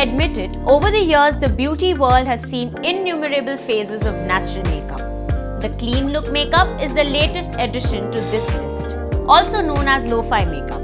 admit it, over the years the beauty world has seen innumerable phases of natural makeup. The clean look makeup is the latest addition to this list, also known as lo-fi makeup.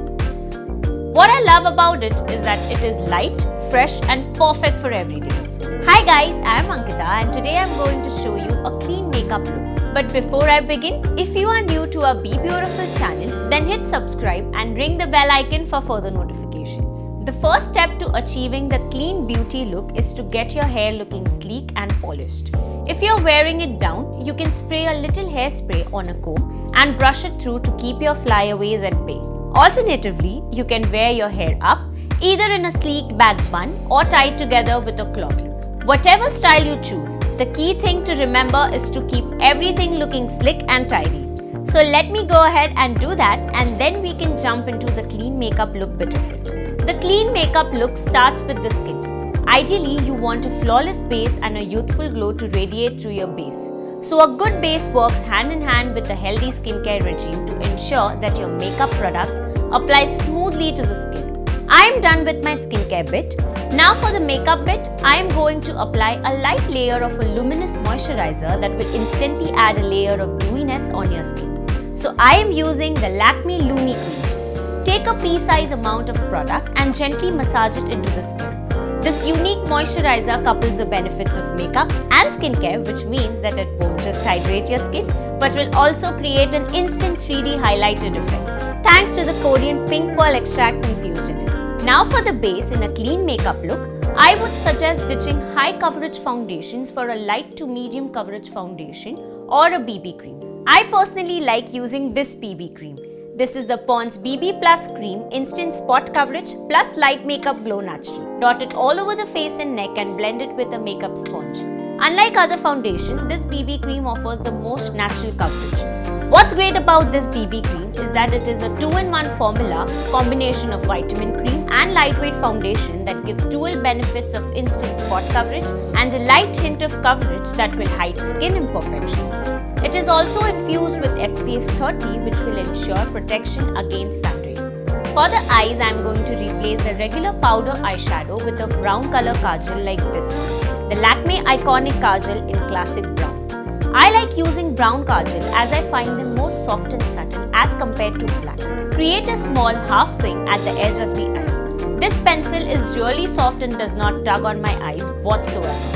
What I love about it is that it is light, fresh and perfect for every day. Hi guys, I am Ankita and today I am going to show you a clean makeup look. But before I begin, if you are new to our BeBeautiful channel, then hit subscribe and ring the bell icon for further notifications. The first step to achieving the clean beauty look is to get your hair looking sleek and polished. If you're wearing it down, you can spray a little hairspray on a comb and brush it through to keep your flyaways at bay. Alternatively, you can wear your hair up, either in a sleek back bun or tied together with a claw clip. Whatever style you choose, the key thing to remember is to keep everything looking slick and tidy. So let me go ahead and do that, and then we can jump into the clean makeup look bit of it. The clean makeup look starts with the skin. Ideally, you want a flawless base and a youthful glow to radiate through your base. So a good base works hand in hand with a healthy skincare regime to ensure that your makeup products apply smoothly to the skin. I am done with my skincare bit. Now for the makeup bit, I am going to apply a light layer of a luminous moisturizer that will instantly add a layer of dewiness on your skin. So I am using the Lakme Lumi Cream. Take a pea-sized amount of product and gently massage it into the skin. This unique moisturizer couples the benefits of makeup and skincare, which means that it won't just hydrate your skin, but will also create an instant 3D highlighted effect, thanks to the Korean pink pearl extracts infused in it. Now for the base in a clean makeup look, I would suggest ditching high coverage foundations for a light to medium coverage foundation or a BB cream. I personally like using this BB cream. This is the Pond's BB Plus Cream Instant Spot Coverage plus Light Makeup Glow Natural. Dot it all over the face and neck and blend it with a makeup sponge. Unlike other foundation, this BB cream offers the most natural coverage. What's great about this BB cream is that it is a 2-in-1 formula combination of vitamin cream and lightweight foundation that gives dual benefits of instant spot coverage and a light hint of coverage that will hide skin imperfections. It is also infused with SPF 30, which will ensure protection against sun rays. For the eyes, I am going to replace a regular powder eyeshadow with a brown color kajal like this one, the Lakme Iconic Kajal in Classic Brown. I like using brown kajal as I find them more soft and subtle as compared to black. Create a small half wing at the edge of the eye. This pencil is really soft and does not tug on my eyes whatsoever.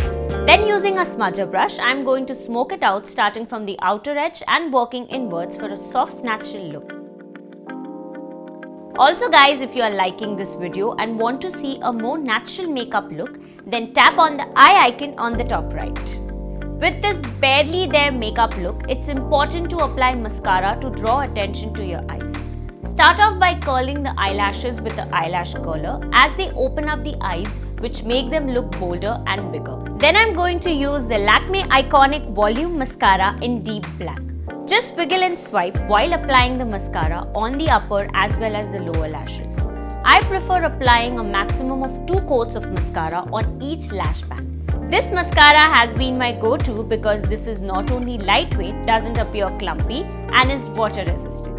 Then using a smudger brush, I am going to smoke it out starting from the outer edge and working inwards for a soft natural look. Also guys, if you are liking this video and want to see a more natural makeup look, then tap on the eye icon on the top right. With this barely there makeup look, it's important to apply mascara to draw attention to your eyes. Start off by curling the eyelashes with the eyelash curler as they open up the eyes, which make them look bolder and bigger. Then I'm going to use the Lakme Iconic Volume Mascara in deep black. Just wiggle and swipe while applying the mascara on the upper as well as the lower lashes. I prefer applying a maximum of 2 coats of mascara on each lash band. This mascara has been my go-to because this is not only lightweight, doesn't appear clumpy and is water resistant.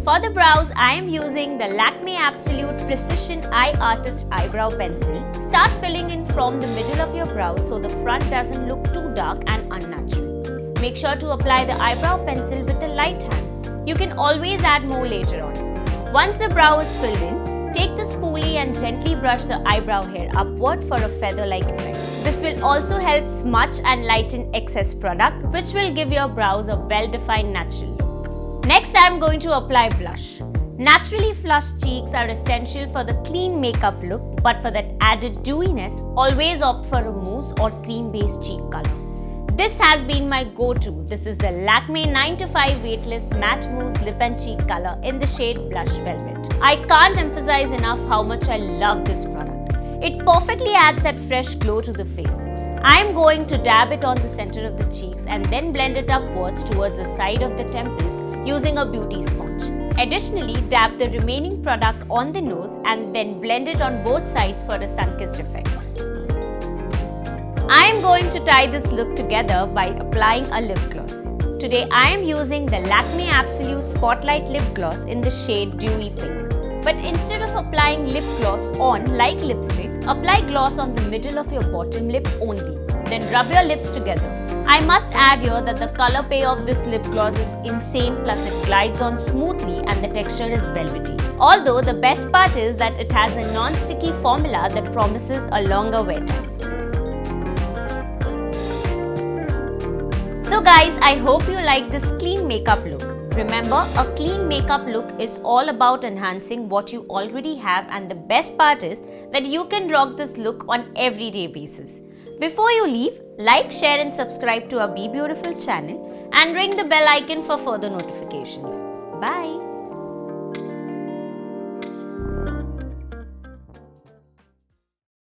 For the brows, I am using the Lakme Absolute Precision Eye Artist Eyebrow Pencil. Start filling in from the middle of your brows so the front doesn't look too dark and unnatural. Make sure to apply the eyebrow pencil with a light hand. You can always add more later on. Once the brow is filled in, take the spoolie and gently brush the eyebrow hair upward for a feather-like effect. This will also help smudge and lighten excess product, which will give your brows a well-defined natural look. Next, I am going to apply blush. Naturally flushed cheeks are essential for the clean makeup look, but for that added dewiness, always opt for a mousse or cream-based cheek color. This has been my go-to. This is the Lakme 9 to 5 Weightless Matte Mousse Lip and Cheek color in the shade Blush Velvet. I can't emphasize enough how much I love this product. It perfectly adds that fresh glow to the face. I am going to dab it on the center of the cheeks and then blend it upwards towards the side of the temples using a beauty sponge. Additionally, dab the remaining product on the nose and then blend it on both sides for a sun-kissed effect. I am going to tie this look together by applying a lip gloss. Today I am using the Lakme Absolute Spotlight Lip Gloss in the shade Dewy Pink. But instead of applying lip gloss on like lipstick, apply gloss on the middle of your bottom lip only. Then rub your lips together. I must add here that the color pay of this lip gloss is insane, plus it glides on smoothly and the texture is velvety. Although the best part is that it has a non-sticky formula that promises a longer wear time. So guys, I hope you like this clean makeup look. Remember, a clean makeup look is all about enhancing what you already have, and the best part is that you can rock this look on everyday basis. Before you leave, like, share and subscribe to our BeBeautiful channel and ring the bell icon for further notifications. Bye!